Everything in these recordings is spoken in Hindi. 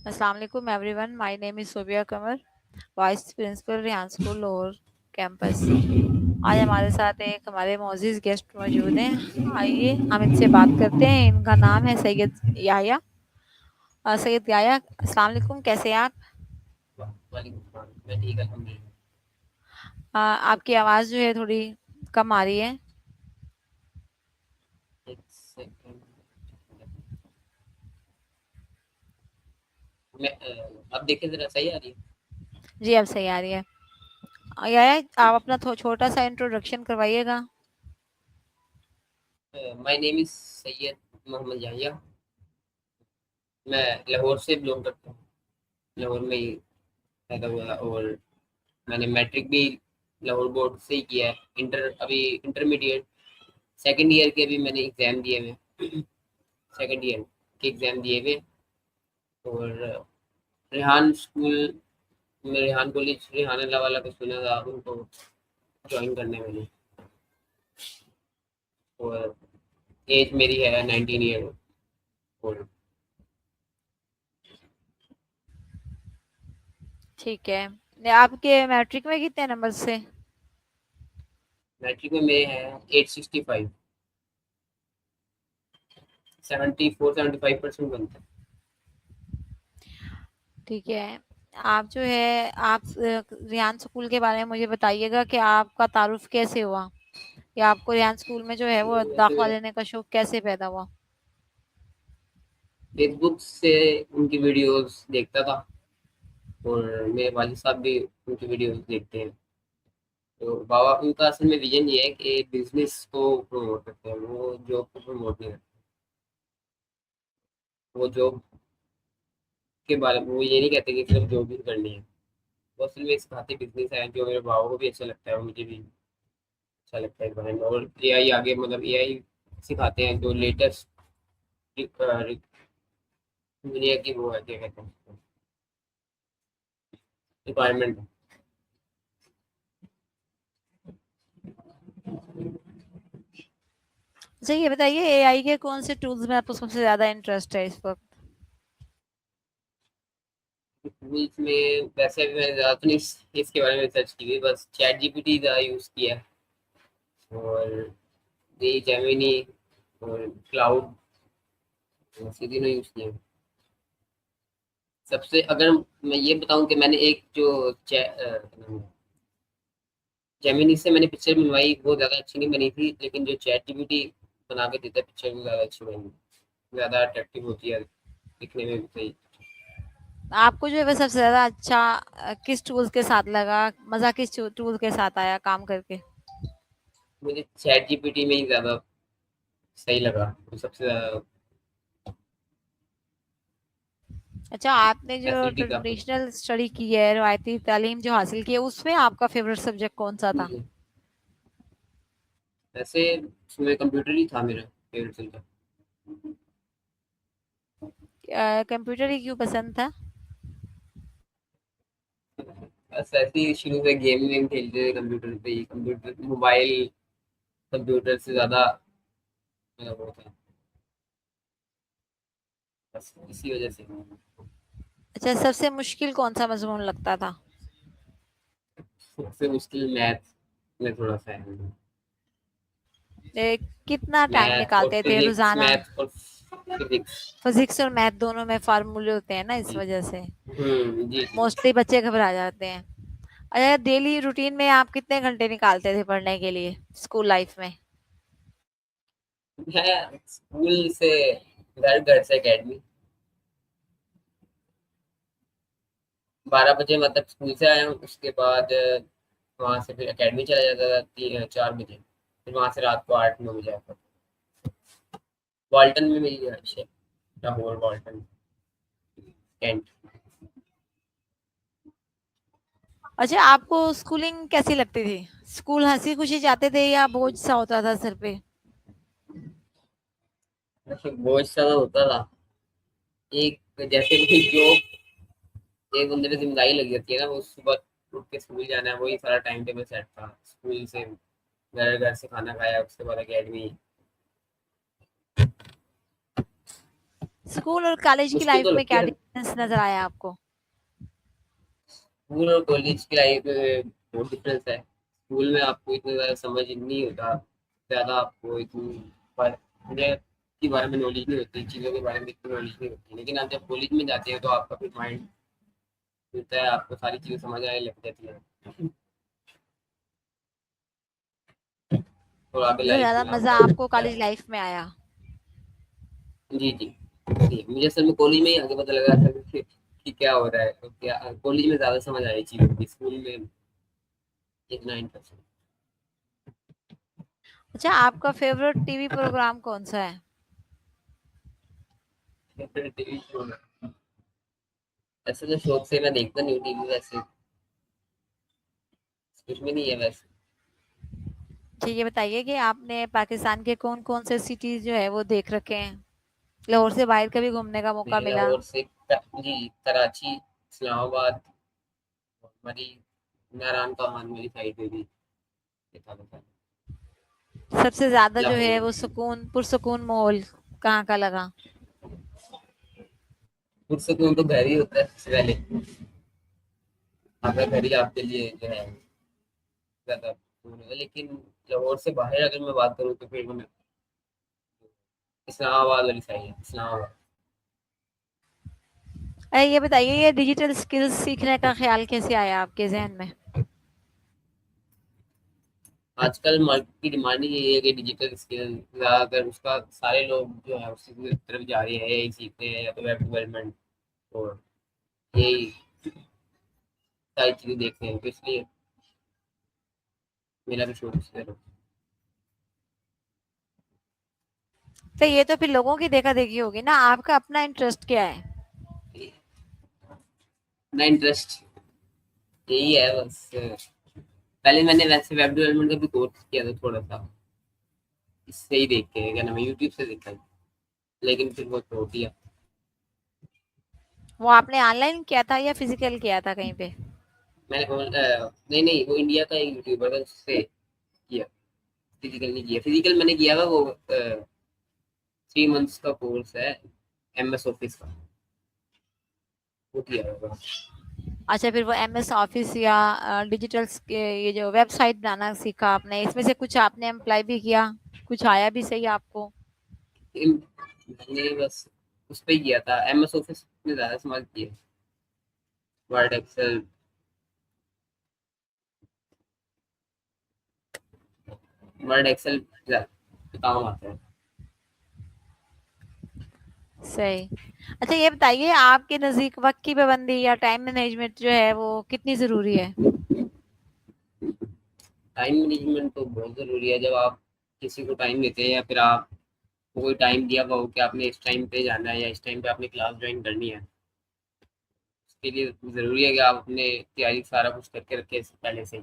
अस्सलाम वालेकुम everyone, my name is Sobia Qamar, vice principal Rehan school Lahore campus. आज हमारे साथ एक हमारे मोअज़्ज़िज़ गेस्ट मौजूद हैं। आइए हम इनसे बात करते हैं। इनका नाम है सैयद याह्या। सैयद याह्या, अस्सलाम वालेकुम, कैसे हैं आप? वालेकुम सलाम। मैं ठीक अल्हम्दुलिल्लाह। आपकी आवाज़ जो है थोड़ी कम आ रही है। एक सेकंड। अब देखिए ज़रा सही आ रही है? जी, अब सही आ रही है। याह्या, आप अपना छोटा सा इंट्रोडक्शन करवाइएगा। My name is Syed Mohammad Yahya. मैं लाहौर से बिलॉन्ग करता हूँ। लाहौर में ही पैदा हुआ और मैंने मैट्रिक भी लाहौर बोर्ड से ही किया है। अभी इंटरमीडिएट सेकंड ईयर के भी मैंने एग्ज़ाम दिए हुए हैं। सेकंड ईयर के एग्ज़ाम दिए हुए और रेहान स्कूल में रेहान कॉलेज रेहान अल्लाह वाला को सुना था उनको जॉइन करने में और एज मेरी है 19 ईयर ओल्ड। ठीक है। आपके मैट्रिक में कितने नंबर से? मैट्रिक में मेरे हैं 865। 74-75% बनता है। ठीक है। आप जो है आप रेहान स्कूल के बारे में मुझे बताइएगा कि आपका तारुफ कैसे हुआ, या आपको रेहान स्कूल में जो है वो तो दाखिला वैसे लेने का शौक कैसे पैदा हुआ? फेसबुक से उनकी वीडियोस देखता था और मेरे वालिद साहब भी उनकी वीडियोस देखते हैं। तो बाबा उनका असल में विजन ये है कि बिजनेस को प्रमोट करते हैं, वो जॉब को प्रमोट नहीं करते। वो जॉब के बारे में वो ये नहीं कहते कि सिर्फ जॉब ही करनी है। वो असल में सिखाते बिजनेस है जो मेरे बाबा को भी अच्छा लगता है और मुझे भी अच्छा लगता है इस बारे में। और एआई आगे मतलब एआई सिखाते हैं जो लेटेस्ट दुनिया की वो है क्या कहते हैं रिक्वायरमेंट। अच्छा, ये बताइए एआई के कौन से टूल्स में आपको सबसे ज्यादा इंटरेस्ट है इस वक्त? टूल्स में वैसे भी मैंने ज़्यादा तो नहीं इसके बारे में रिसर्च की हुई, बस चैट जीपीटी ज़्यादा यूज़ किया है और ये जेमिनी और क्लाउड ये तीनों यूज़ किए हैं। सबसे अगर मैं ये बताऊं कि मैंने एक जो जेमिनी से मैंने पिक्चर बनवाई वो ज़्यादा अच्छी नहीं बनी थी, लेकिन जो चैट जीपीटी बना के देता है पिक्चर वो ज़्यादा अच्छी बनी, ज़्यादा अट्रैक्टिव होती है दिखने में भी सही। आपको जो है वो सबसे ज्यादा अच्छा किस टूल्स के साथ लगा, मजा किस टूल के साथ आया काम करके? मुझे चैट जीपीटी में ही ज़्यादा सही लगा, वो सबसे ज़्यादा अच्छा, आपने जो फैसिलिटी काफ़ी। ट्रेडिशनल स्टडी की है, रवायती तालीम जो हासिल की है, उसमें आपका फेवरेट सब्जेक्ट कौन सा था? वैसे उसमें कंप्यूटर ही था मेरा फेवरेट सब्जेक्ट। कंप्यूटर ही क्यों पसंद था? बस ऐसे ही शुरू से गेम वेम खेलते थे कंप्यूटर पे ही, कंप्यूटर मोबाइल कंप्यूटर से ज़्यादा मेरा वो था, बस इसी वजह से। अच्छा, सबसे मुश्किल कौन सा मजमून लगता था? सबसे मुश्किल मैथ में थोड़ा सा है। ए, कितना टाइम मैथ और निकालते थे फिजिक्स, रोजाना? मैथ और फिजिक्स। फिजिक्स और मैथ दोनों में फार्मूले होते हैं ना, इस जी। वजह से जी जी। मोस्टली बच्चे घबरा जाते हैं। अच्छा, डेली रूटीन में आप कितने घंटे निकालते थे पढ़ने के लिए स्कूल लाइफ में? मैं स्कूल से घर, घर से अकेडमी 12 बजे मतलब स्कूल से आया हूँ, उसके बाद वहाँ से फिर अकेडमी चला जाता था 4 बजे, फिर वहाँ से रात को 8-9 बजे आता था। वाल्टन में मेरी रिहाइश है, लाहौर वाल्टन कैंट। अच्छा, आपको स्कूलिंग कैसी लगती थी? स्कूल हंसी खुशी जाते थे या बोझ सा होता था सर पे? बहुत सारा होता था। एक जैसे कि जॉब एक बंदे पे जिम्मेदारी लग जाती है ना, वो सुबह उठ के स्कूल जाना है, वही सारा टाइम टेबल सेट था। स्कूल से घर, घर से खाना खाया, उसके बाद अकेडमी। स्कूल और कॉलेज की मुश्किल लाइफ तो में लगती क्या है। नजर आया आपको? स्कूल और कॉलेज की लाइफ में बहुत डिफरेंस है। स्कूल में आपको इतना ज़्यादा समझ नहीं होता, ज़्यादा आपको इतनी दुनिया के बारे में नॉलेज नहीं होती, चीज़ों के बारे में इतनी नॉलेज नहीं होती, लेकिन आप जब कॉलेज में जाते हैं तो आपका फिर माइंड खुलता है, आपको सारी चीज़ें समझ आने लग जाती हैं और आगे सबसे लाइफ ज्यादा में मजा आपका आपको क्या। कॉलेज लाइफ में आया? जी जी जी, मुझे असल में कॉलेज में ही आगे पता लगा था कि क्या हो रहा है, तो क्या कॉलेज में ज़्यादा समझ आई चीज़ों की, स्कूल में इतना इंटरेस्ट। अच्छा, आपका फेवरेट टीवी प्रोग्राम कौन सा है? टीवी शो में ऐसे तो शौक से मैं देखता नहीं हूँ टीवी, वैसे कुछ भी नहीं है वैसे। अच्छा, ये बताइए कि आपने पाकिस्तान के कौन कौन से सिटीज जो है वो देख रखे हैं? लाहौर से बाहर कभी घूमने का मौका मैंने मिला? लाहौर से जी कराची, इस्लामाबाद, मरी, नारायण का मान मेरी साइड में भी देखा था। सबसे ज्यादा जो है लाहौर वो सुकून पुरसुकून माहौल कहाँ का लगा? पुरसकून तो घर ही होता है सबसे पहले, आपका घर ही आपके लिए जो है ज्यादा सुकून है। लेकिन लाहौर से बाहर अगर मैं बात करूँ तो फिर मैं इस्लामाबाद वाली साइड है, इस्लामाबाद। अरे ये बताइए, ये डिजिटल स्किल्स सीखने का ख्याल कैसे आया आपके जहन में? आजकल मार्केट की डिमांड ही यही है कि डिजिटल स्किल ज्यादातर उसका सारे लोग जो है उसी की तरफ जा रहे हैं, यही सीखते हैं या तो वेब डेवलपमेंट और यही सारी चीजें देखते हैं, तो इसलिए मेरा भी शौक इसी तरफ। तो ये तो फिर लोगों की देखा देखी होगी ना, आपका अपना इंटरेस्ट क्या है? ना इंटरेस्ट यही है बस। पहले मैंने वैसे वेब डेवलपमेंट का भी कोर्स किया था थोड़ा सा, इससे ही देख के क्या नाम है यूट्यूब से देखा था, लेकिन फिर वो छोड़ दिया। वो आपने ऑनलाइन किया था या फिजिकल किया था कहीं पे? मैंने नहीं नहीं, वो इंडिया का एक यूट्यूबर था उससे किया, फिजिकल नहीं किया। फिजिकल मैंने किया था वो 3 मंथ्स का कोर्स है MS ऑफिस का, वो किया था। अच्छा, फिर वो एमएस ऑफिस या डिजिटल ये जो वेबसाइट बनाना सीखा आपने, इसमें से कुछ आपने अप्लाई भी किया? कुछ आया भी सही आपको? मैंने बस उस पर ही किया था, MS ऑफिस में ज़्यादा इस्तेमाल किया, वर्ड एक्सेल, वर्ड एक्सेल काम आता है। सही। अच्छा, ये बताइए, आपके नजदीक वक्त की पाबंदी या टाइम मैनेजमेंट जो है वो कितनी जरूरी है? टाइम मैनेजमेंट तो बहुत ज़रूरी है। जब आप किसी को टाइम देते हैं या फिर आप कोई टाइम दिया हुआ हो कि आपने इस टाइम पे जाना है या इस टाइम पे आपने क्लास ज्वाइन करनी है, उसके लिए ज़रूरी है कि आप अपने तैयारी सारा कुछ करके रखें इससे पहले से ही,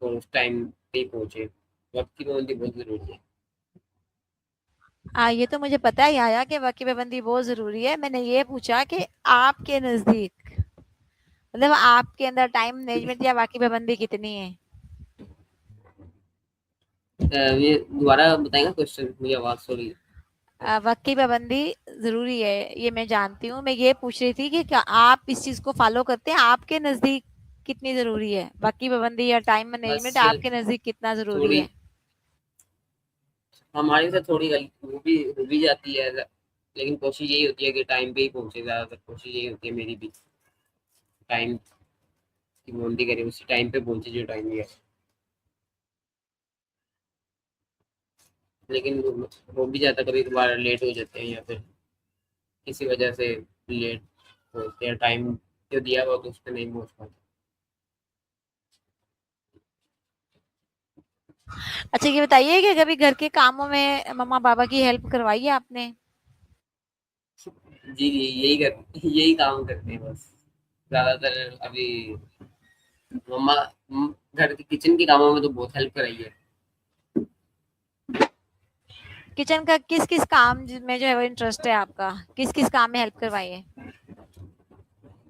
तो उस टाइम पे ही पहुँचे। वक्त की पाबंदी बहुत ज़रूरी है। ये तो मुझे पता है आया कि वक्त की पाबंदी बहुत जरूरी है। मैंने ये पूछा कि आपके नजदीक, मतलब आपके अंदर टाइम मैनेजमेंट या वक्त की पाबंदी कितनी है? ये दोबारा बताएंगे क्वेश्चन, मुझे आवाज़ सॉरी। वक्त की पाबंदी जरूरी है, ये मैं जानती हूँ। मैं ये पूछ रही थी कि क्या आप इस चीज को फॉलो करते हैं? आपके नजदीक कितनी जरूरी है वक्त की पाबंदी या टाइम मैनेजमेंट? बस आपके नजदीक कितना जरूरी थोड़ी है? हमारे साथ थोड़ी गलती हो भी जाती है, लेकिन कोशिश यही होती है कि टाइम पे ही पहुंचे, ज़्यादातर कोशिश यही होती है मेरी भी, टाइम की पाबंदी करें, उसी टाइम पे पहुंचे जो टाइम है। लेकिन हो भी जाता, कभी कभार लेट हो जाते हैं या फिर किसी वजह से लेट होते हैं, टाइम जो दिया हुआ तो उस पर नहीं पहुंच पाते। अच्छा, ये बताइए कि कभी घर के कामों में मम्मा पापा की हेल्प करवाई है आपने? जी जी, यही काम करते हैं बस ज़्यादातर अभी। मम्मा घर के किचन के कामों में तो बहुत हेल्प कराई है। किचन का किस किस काम में जो है वो इंटरेस्ट है आपका? किस किस काम में हेल्प करवाई है?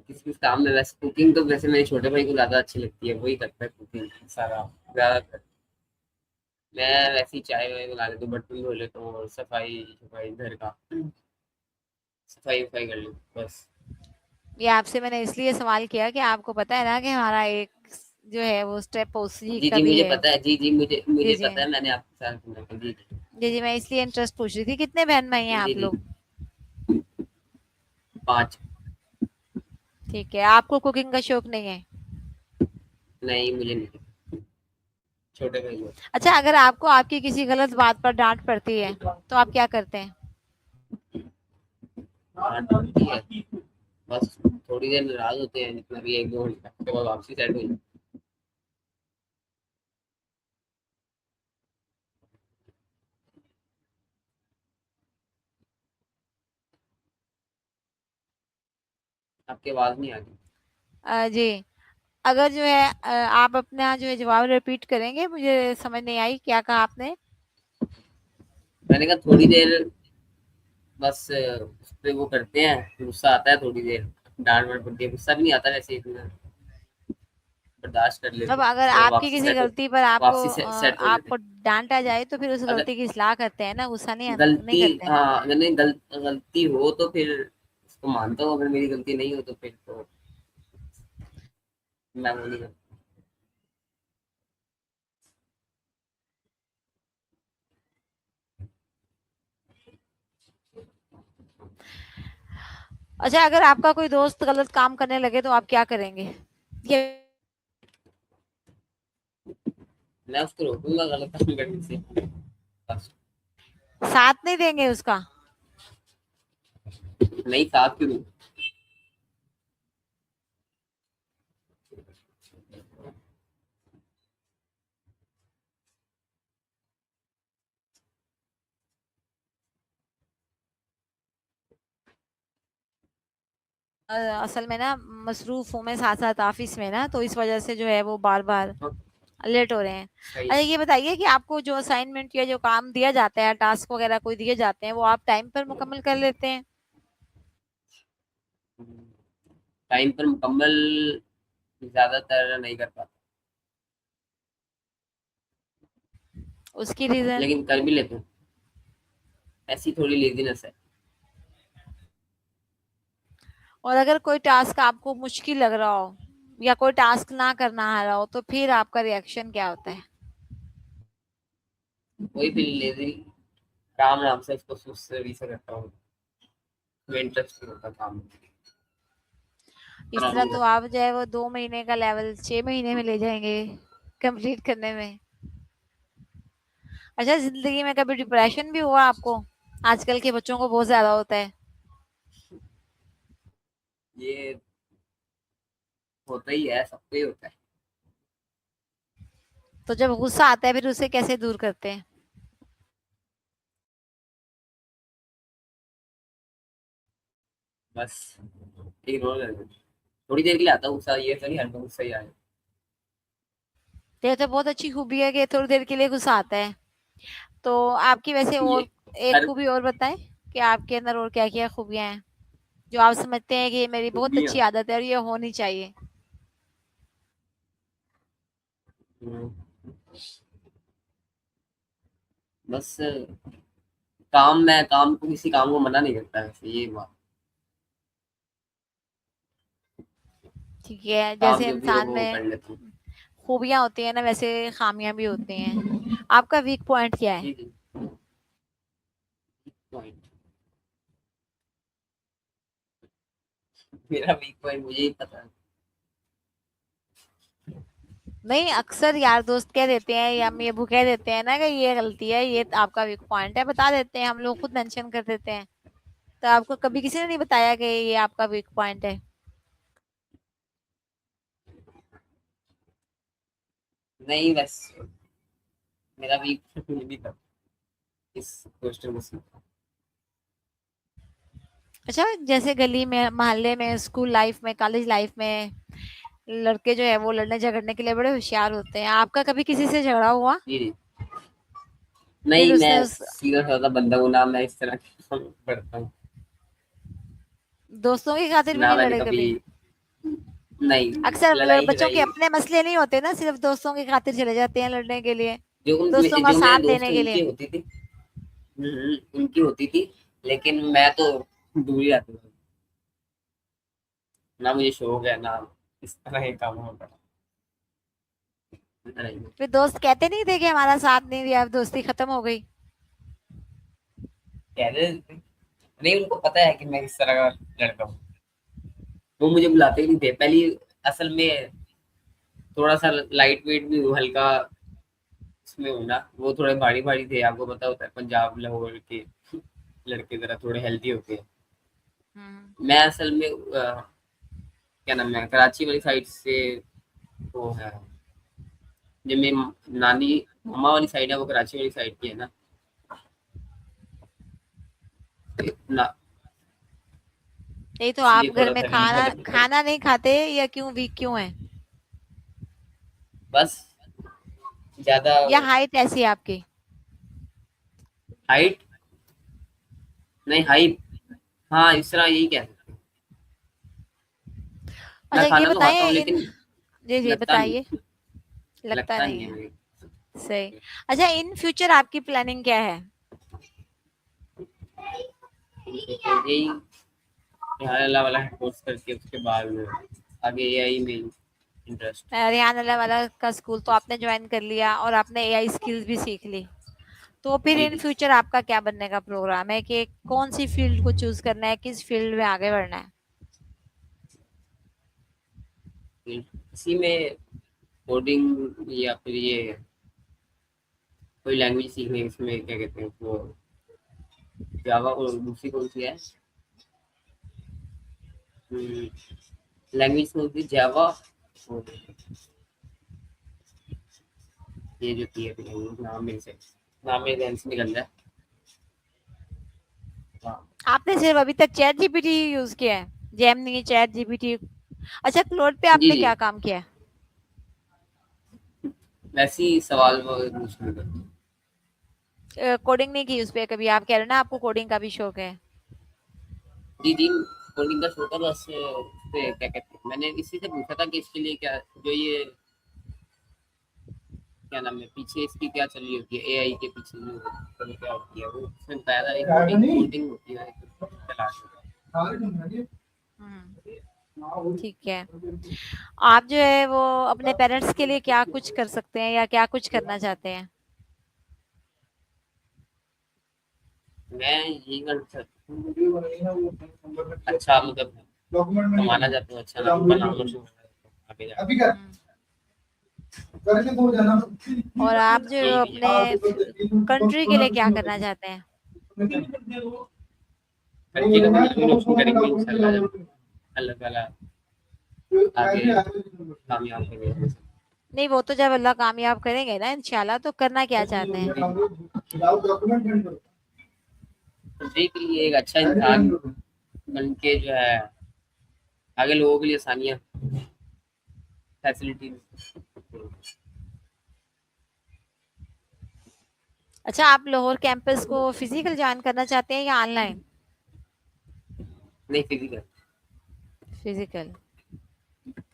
किस किस काम में, वैसे कुकिंग तो वैसे मेरे छोटे भाई को ज़्यादा अच्छी लगती है, वही करता है कुकिंग सारा ज़्यादातर। मैं वैसे ही चाय वाय बना लेता हूँ, बर्तन धो लेता हूँ और सफाई सफाई घर का। सफाई वफाई कर ली बस। ये आपसे मैंने इसलिए सवाल किया कि आपको पता है ना कि हमारा एक जो है वो स्टेप उसी जी का जी भी मुझे है। पता है, जी जी मुझे जी मुझे जी पता है, मैंने आपके साथ सुना था। जी जी जी जी, मैं इसलिए इंटरेस्ट पूछ रही थी। कितने बहन भाई हैं जी आप जी। लोग? 5। ठीक है, आपको कुकिंग का शौक नहीं है? नहीं मुझे नहीं, छोटे भाई हो। अच्छा, अगर आपको आपकी किसी गलत बात पर डांट पड़ती है तो आप क्या करते हैं? डांट पड़ती है, बस थोड़ी देर नाराज होते हैं, जितना भी 1-2 घंटा के बाद वापसी सेट हो जाए। आपकी आवाज नहीं आ रही। जी, अगर जो है आप अपना जो है जवाब रिपीट करेंगे, मुझे समझ नहीं आई क्या कहा आपने। मैंने कहा थोड़ी देर बस उस पे वो करते हैं, गुस्सा आता है थोड़ी देर, डांट वाट पड़ती है, गुस्सा भी नहीं आता वैसे इतना, बर्दाश्त कर मतलब लेते हैं, अगर उसके बाद आपकी किसी गलती पर वापसी से सेट हो जाते आपको हैं। डांटा जाए तो फिर उस अगर गलती की इस्लाह करते हैं ना, गुस्सा नहीं गलती, करते हैं। हाँ अगर नहीं गलती हो तो फिर उसको मानता हूँ, अगर मेरी गलती नहीं हो तो फिर तो मैं वो नहीं करता। अच्छा, अगर आपका कोई दोस्त गलत काम करने लगे तो आप क्या करेंगे? ये मैं उसको रोकूंगा गलत काम करने से, बस। साथ नहीं देंगे उसका? नहीं, साथ क्यों दूं? असल में ना मसरूफ हूँ मैं साथ साथ ऑफिस में ना, तो इस वजह से जो है वो बार बार लेट हो रहे हैं। सही। अच्छा, ये बताइए कि आपको जो असाइनमेंट या जो काम दिया जाता है, टास्क वगैरह कोई दिए जाते हैं, वो आप टाइम पर मुकम्मल कर लेते हैं? टाइम पर मुकम्मल ज्यादातर नहीं कर पाता, उसकी रीजन? लेकिन कर भी लेता हूँ, ऐसी थोड़ी लेजीनेस है। और अगर कोई टास्क आपको मुश्किल लग रहा हो या कोई टास्क ना करना आ रहा हो तो फिर आपका रिएक्शन क्या होता है? कोई भी लेजी, राम राम से इसको सुस्त से करता हूँ, कोई इंटरेस्ट नहीं होता काम में, इस आराम तरह नहीं तो करता। आप जो है वो 2 महीने का लेवल 6 महीने में ले जाएंगे कंप्लीट करने में। अच्छा, जिंदगी में कभी डिप्रेशन भी हुआ आपको? आजकल के बच्चों को बहुत ज्यादा होता है। ये होता ही है, सबको ही होता है। तो जब गुस्सा आता है फिर उसे कैसे दूर करते हैं? बस इग्नोर कर दो, थोड़ी देर के लिए आता है गुस्सा, ये तो नहीं हर वक्त गुस्सा ही आए। ये तो बहुत अच्छी खूबी है कि थोड़ी देर के लिए गुस्सा आता है। तो आपकी वैसे ये और एक हर खूबी और बताएं कि आपके अंदर और क्या क्या खूबियां हैं जो आप समझते हैं कि ये मेरी बहुत खूबियाँ, अच्छी आदत है और ये होनी चाहिए। हम्म, बस काम, मैं काम को, किसी काम को मना नहीं करता वैसे, ये बात। ठीक है, काम जैसे जो भी हो इंसान वो में कर लेता हूँ। खूबियां होती हैं ना, वैसे खामियां भी होती हैं। आपका वीक पॉइंट क्या है? जी जी, पॉइंट, मेरा वीक पॉइंट मुझे ही पता है। नहीं, अक्सर यार दोस्त कह देते हैं या अम्मी अबू कह देते हैं ना कि ये गलती है, ये आपका वीक पॉइंट है, बता देते हैं, हम लोग खुद मेंशन कर देते हैं। तो आपको कभी किसी ने नहीं बताया कि ये आपका वीक पॉइंट है? नहीं बस मेरा वीक पॉइंट मुझे भी पता है, इस क्वेश्चन को सीखा। अच्छा, जैसे गली में, मोहल्ले में, स्कूल लाइफ में, कॉलेज लाइफ में लड़के जो है वो लड़ने झगड़ने के लिए बड़े होशियार होते हैं। आपका कभी किसी से झगड़ा हुआ? जी जी, फिर नहीं उसने मैं उस सीधा साधा बंदा हूँ ना, मैं इस तरह की काम करता हूँ दोस्तों की खातिर भी ना, नहीं मैंने लड़े कभी, कभी? नहीं अक्सर लड़ाई बच्चों के लड़ाई, अपने मसले नहीं होते ना, सिर्फ दोस्तों की खातिर चले जाते हैं लड़ने के लिए, दोस्तों का जो मेरे साथ दोस्त देने हैं के उनकी लिए। होती थी। उनकी होती थी, लेकिन मैं तो दूर ही रहता था, ना मुझे शौक है ना इस तरह के कामों में पड़ा। नहीं, फिर दोस्त कहते नहीं थे कि हमारा साथ नहीं दिया, अब दोस्ती खत्म हो गई? कह रहे थे, नहीं उनको पता है कि मैं किस तरह का लड़का हूँ, वो मुझे बुलाते ही नहीं थे पहली। असल में थोड़ा सा लाइट वेट भी हूँ, हल्का उसमें हूँ ना, वो थोड़े भारी भारी थे, आपको पता होता है पंजाब लाहौर के लड़के जरा थोड़े हेल्दी होते हैं। हम्म। मैं असल में क्या नाम है, कराची वाली साइड से, वो है जो मेरी नानी मम्मा वाली साइड है, वो कराची वाली साइड की है ना, ना नहीं तो आप इसलिए घर थोड़ा में सा वीक खाना वाला दिखता। खाना नहीं खाते या क्यों, वीक क्यों है? बस ज्यादा या हाइट ऐसी है आपकी? हाइट नहीं, हाइट हाँ इस तरह यही कह सकते हैं। मैं अच्छा ये खाना तो खाता बताइए हूँ इन, लेकिन जी जी लगता नहीं, बताइए। लगता लगता नहीं नहीं है है। मुझे। सही। अच्छा इन फ्यूचर आपकी प्लानिंग क्या है? यही यहाँ अल्लाह वाला कोर्स करके उसके बाद में आगे एआई में इंटरेस्ट। रियान अल्लाह वाला का स्कूल तो आपने ज्वाइन कर लिया और आपने एआई स्किल्स भी सीख ली, तो फिर जी इन जी, फ्यूचर आपका क्या बनने का प्रोग्राम है, कि कौन सी फील्ड को चूज करना है, किस फील्ड में आगे बढ़ना है? इसी में कोडिंग या फिर ये कोई लैंग्वेज सीखने, इसमें क्या कहते हैं वो, जावा और दूसरी कौन सी है लैंग्वेज, कौन सी जावा और ये जो थी अभी language, नाम मेरे ध्यान से निकल रहा है। हाँ आपने सिर्फ अभी तक चैट जीपीटी यूज किया है, जेमिनी, चैट जीपीटी? अच्छा क्लोड पे जी आपने जी, क्या काम किया है? वैसे ही सवाल वगैरह पूछने का। कोडिंग नहीं की उस पे कभी? आप कह रहे हो ना आपको कोडिंग का भी शौक है। जी जी, कोडिंग का शौक है, बस उससे क्या कहते हैं, मैंने इसी से पूछा था कि इसके लिए क्या, जो ये क्या नाम है पीछे इसकी क्या चल रही होती है, एआई के पीछे जो क्या होती है, वो उसमें बताया था एक कोडिंग कोडिंग होती है तलाश हम्म। ठीक है। आप जो है वो अपने पेरेंट्स के लिए क्या कुछ कर सकते हैं या क्या कुछ करना चाहते हैं? मैं यही कर सकता हूँ, अच्छा मतलब कमाना चाहता हूँ, अच्छा नाम बनाना चाहता हूँ आगे जाके। हम्म। और आप जो यही भी अपने कंट्री के लिए क्या करना चाहते हैं? लड़की का मतलब भी रोशन करेंगे इंशाल्लाह, जब अल्लाह ताला आगे कामयाब करेगा। नहीं वो तो जब अल्लाह कामयाब करेंगे ना इंशाल्लाह, तो करना क्या चाहते हैं? कंट्री के लिए एक अच्छा इंसान बन के जो है आगे लोगों के लिए आसानियाँ फैसिलिटी। अच्छा आप लाहौर कैंपस को फिजिकल ज्वाइन करना चाहते हैं या ऑनलाइन? नहीं फिजिकल। फिजिकल।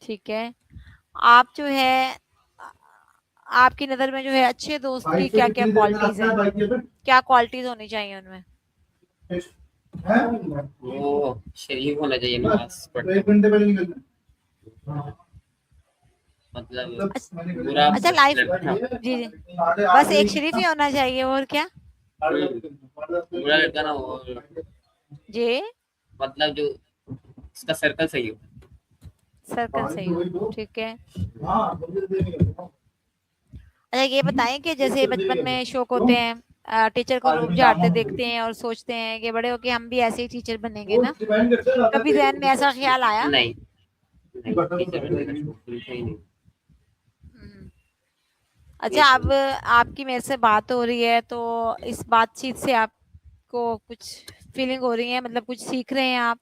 ठीक है। आप जो है आपकी नजर में जो है अच्छे दोस्त की क्या क्या क्वालिटीज हैं, क्या क्वालिटीज होनी चाहिए उनमें? वो शरीफ होना चाहिए, नमाज पढ़ते मतलब बुरा अच्छा लाइफ, लड़का। जी जी, बस एक शरीफ ही होना चाहिए और क्या? बुरा लड़का ना हो, जी। मतलब जो उसका सर्कल सही हो। सर्कल सही हो, ठीक है। अच्छा ये बताएं कि जैसे बचपन में शौक होते हैं टीचर को रूप झाड़ते देखते हैं और सोचते हैं कि बड़े होके हम भी ऐसे ही टीचर बनेंगे ना, कभी जहन में ऐसा ख्याल आया? नहीं नहीं, टीचर बनने का शौक बिल्कुल ही नहीं। हम्म। ये अच्छा शौक अब आपकी मेरे से बात हो रही है तो इस बातचीत से आपको कुछ फीलिंग हो रही है, मतलब कुछ सीख रहे हैं आप?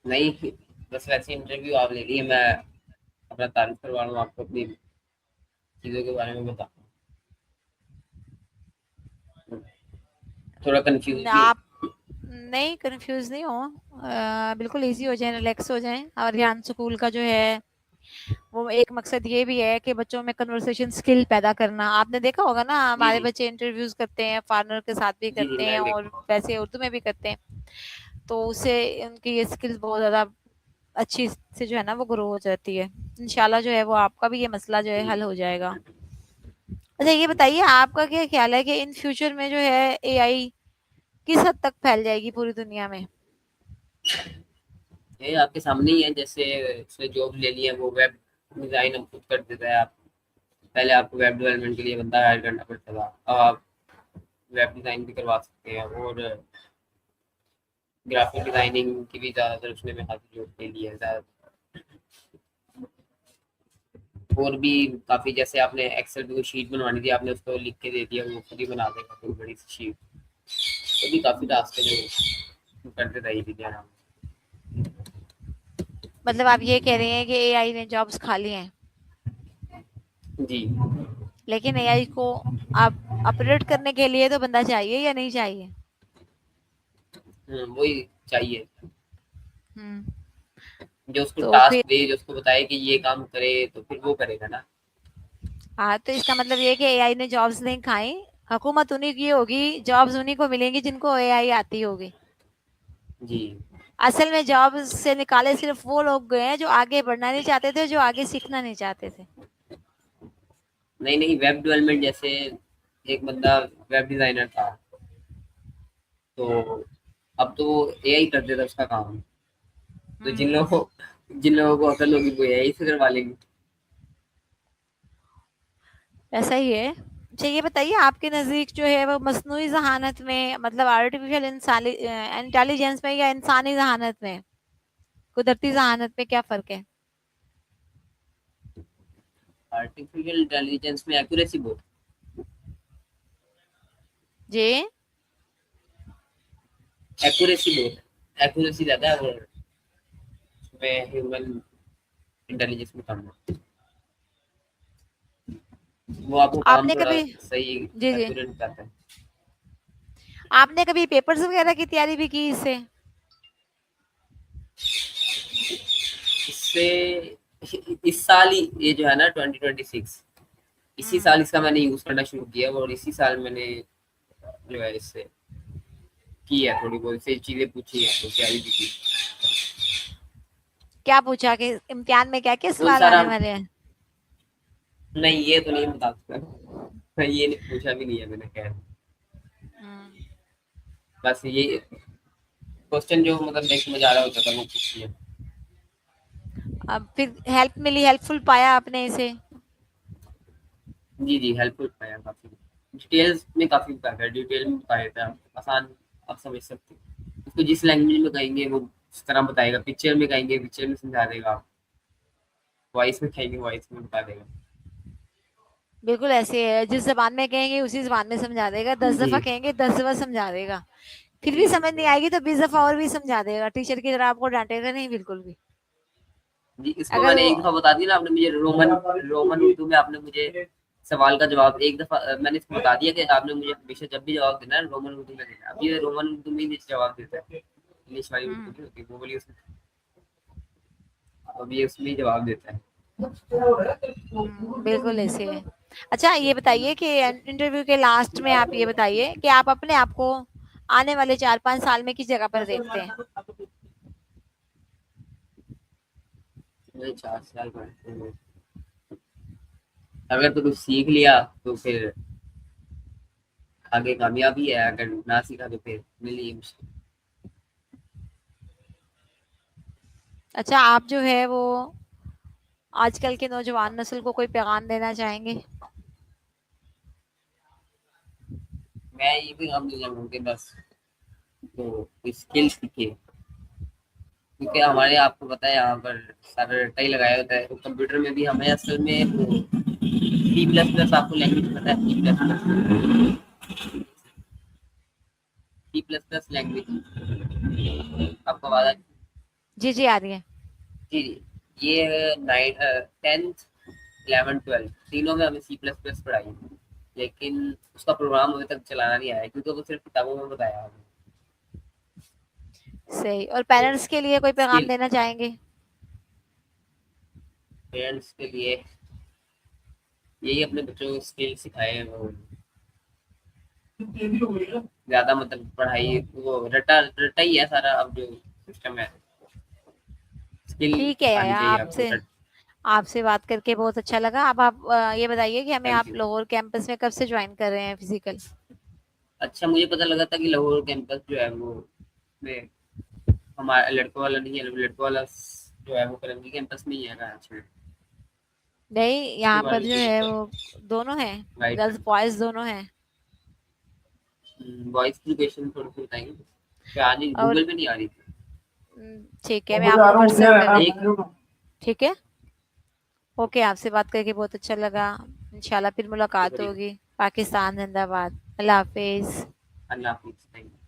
नहीं, बस वैसे इंटरव्यू आप ले लिए, मैं अपना तारीफ करवा रहा हूँ आपको, अपनी चीज़ों के बारे में बता, थोड़ा कंफ्यूज भी आप नहीं कंफ्यूज नहीं हो, बिल्कुल इजी हो जाए, रिलैक्स हो जाए। और ध्यान स्कूल का जो है वो एक मकसद ये भी है कि बच्चों में कन्वर्सेशन स्किल पैदा करना। आपने देखा होगा ना, जी हमारे जी बच्चे इंटरव्यूज करते हैं, फॉरेनर के साथ भी जी जी, करते हैं मैंने और देखा। वैसे उर्दू में भी करते हैं। तो उससे उनकी ये स्किल्स बहुत ज्यादा अच्छी से जो है ना वो ग्रो हो जाती है। इंशाल्लाह जो है वो आपका भी ये मसला जो है जी हल हो जाएगा। अच्छा ये बताइए, आपका क्या ख्याल है कि इन फ्यूचर में जो है एआई किस हद तक फैल जाएगी पूरी दुनिया में? ये आपके सामने ही है, जैसे उसने जॉब ले ली है, वो वेब डिजाइन अब खुद कर देता है। आप पहले आपको वेब डेवलपमेंट के लिए बंदा हायर करना पड़ता था, अब आप वेब डिजाइन भी करवा सकते हैं, और ग्राफिक डिजाइनिंग की भी ज़्यादातर उसने में हाथ जॉब ले ली है ज़्यादा। और भी काफ़ी, जैसे आपने एक्सेल पे कोई शीट बनवानी थी, आपने उसको लिख के दे दिया, वो खुद ही बना देगा कोई बड़ी सी शीट। वो भी काफ़ी टास्क है जो कर देता है ये चीज़ें आराम मतलब आप ये कह रहे हैं कि एआई ने जॉब्स खा ली हैं, से। जी। लेकिन एआई को आप ऑपरेट करने के लिए तो बंदा चाहिए या नहीं चाहिए? वही चाहिए, हम्म। जो उसको तो टास्क फिर दे, जो उसको बताए कि ये काम करे, तो फिर वो करेगा ना। हाँ, तो इसका मतलब ये है कि एआई ने जॉब्स नहीं खाई, हुकूमत उन्हीं की होगी, जॉब्स उन्हीं को मिलेंगी जिनको एआई आती होगी। जी। असल में जॉब से निकाले सिर्फ वो लोग गए हैं जो आगे बढ़ना नहीं चाहते थे, जो आगे सीखना नहीं चाहते थे। नहीं नहीं, वेब डेवलपमेंट जैसे एक बंदा वेब डिजाइनर था, तो अब तो वो एआई कर देता उसका काम। तो हम्म। जिन लोगों को अकल होगी वो एआई से करवा लेंगे। ऐसा ही है। अच्छा ये बताइए, आपके नजदीक जो है वो मसनूई जहानत में, मतलब आर्टिफिशियल इंटेलिजेंस में या इंसानी जहानत में, कुदरती जहानत में क्या फर्क है? आर्टिफिशियल इंटेलिजेंस में एक्यूरेसी बहुत, जी। एक्यूरेसी बहुत, एक्यूरेसी ज्यादा है, और उसमें ह्यूमन इंटेलिजेंस में कम है। वो आपको काम आपने थोड़ा कभी सही जी जी, एक्यूरेट करता है। आपने कभी पेपर्स वगैरह की तैयारी भी की इससे? इससे इस साल ही ये जो है ना 2026, इसी हम्म। साल इसका मैंने यूज करना शुरू किया, और इसी साल मैंने जो है इससे की है, थोड़ी बहुत से चीजें पूछी है, तो तैयारी भी की। क्या पूछा कि इम्तिहान में क्या क्या बहुत सवाल सारा, आने वाले हैं? नहीं ये तो नहीं बता सकता, ये नहीं पूछा भी नहीं है मैंने, खैर। हम्म। बस ये क्वेश्चन जो मतलब देख में जा रहा होता था वो पूछी है। अब फिर हेल्प मिली, हेल्पफुल पाया आपने इसे? जी जी, हेल्पफुल पाया काफी, डिटेल्स में काफी बताया, डिटेल में बता देता है, आसान, आप समझ सकते हैं उसको। जिस लैंग्वेज में कहेंगे वो उस तरह बताएगा, पिक्चर में कहेंगे पिक्चर में समझा देगा, वॉइस में कहेंगे वॉइस में बता देगा। बिल्कुल ऐसे है, जिस जबान में कहेंगे उसी जबान में समझा देगा, 10 दफा जी कहेंगे 10 दफा समझा देगा। फिर भी समझ नहीं आएगी तो 20 दफा और भी समझा देगा, टीचर की तरह आपको डांटेगा नहीं बिल्कुल भी। जी, इसको अगर मैंने वो एक दफा बता दिया ना, आपने मुझे रोमन रोमन उर्दू में आपने मुझे सवाल का जवाब एक दफा मैंने इसको बता दिया कि आपने मुझे हमेशा जब भी जवाब देना है रोमन उर्दू में देना है। अब ये रोमन उर्दू में ही जवाब देता है, इंग्लिश वाली उर्दू हम्म। नहीं होती वो वाली उसमें, अब ये उसमें ही जवाब देता है। बिल्कुल ऐसे है। अच्छा ये बताइए कि इंटरव्यू के लास्ट में आप ये बताइए कि आप अपने आप को आने वाले 4-5 साल में किस जगह पर देखते हैं? मुझे 4 साल बाद अगर तो कुछ सीख लिया तो फिर आगे कामयाबी है, अगर ना सीखा तो फिर मिली मुश्किल। अच्छा आप जो है वो आजकल के नौजवान नस्ल को कोई पैगाम देना चाहेंगे? मैं ये भी काम नहीं चाहूँगा कि बस तो स्किल सीखे, क्योंकि हमारे आपको पता है यहाँ पर सारा रट्टा ही लगाया होता है, तो कंप्यूटर में भी हमें असल में सी प्लस प्लस, आपको लैंग्वेज पता है C plus plus? C plus plus language आपको आवाज आ हम्म। जी जी आ रही है। जी जी, ये नाइन 10th 11 12 तीनों में हमें सी प्लस प्लस पढ़ाई है, लेकिन उसका प्रोग्राम अभी तक चलाना नहीं आया, क्योंकि वो सिर्फ किताबों में बताया हमें। सही। और पेरेंट्स के लिए कोई पैगाम स्किल, देना चाहेंगे? पेरेंट्स के लिए यही अपने बच्चों को स्किल सिखाए हैं वो, ज्यादा मतलब पढ़ाई वो रटा रटा ही है सारा अब जो सिस्टम है, स्किल ठीक है आनी यार, चाहिए आपको। आपसे आपसे बात करके बहुत अच्छा लगा। अब आप ये बताइए कि हमें थैंक आप यू। लाहौर कैंपस में कब से ज्वाइन कर रहे हैं फिजिकल? अच्छा, मुझे पता लगा था कि लाहौर कैंपस जो है वो में हमारा लड़कों वाला नहीं है, लड़कों वाला जो है वो करंगी कैंपस में ही है कराची में। नहीं, उसके यहाँ बारे पर में जो मुझे है पता। वो दोनों है, राइट गर्ल्स बॉयज दोनों है। है, वॉइस की लोकेशन थोड़ी सी बताएंगे क्या? आ नहीं, और गूगल पे नहीं आ रही थी। ठीक है, मैं आपको व्हाट्सएप कर दूंगी। ठीक है, ओके, आपसे बात करके बहुत अच्छा लगा। इंशाल्लाह फिर मुलाकात शुक्रिया। होगी। पाकिस्तान जिंदाबाद। अल्लाह हाफिज। अल्लाह हाफिज। Thank you.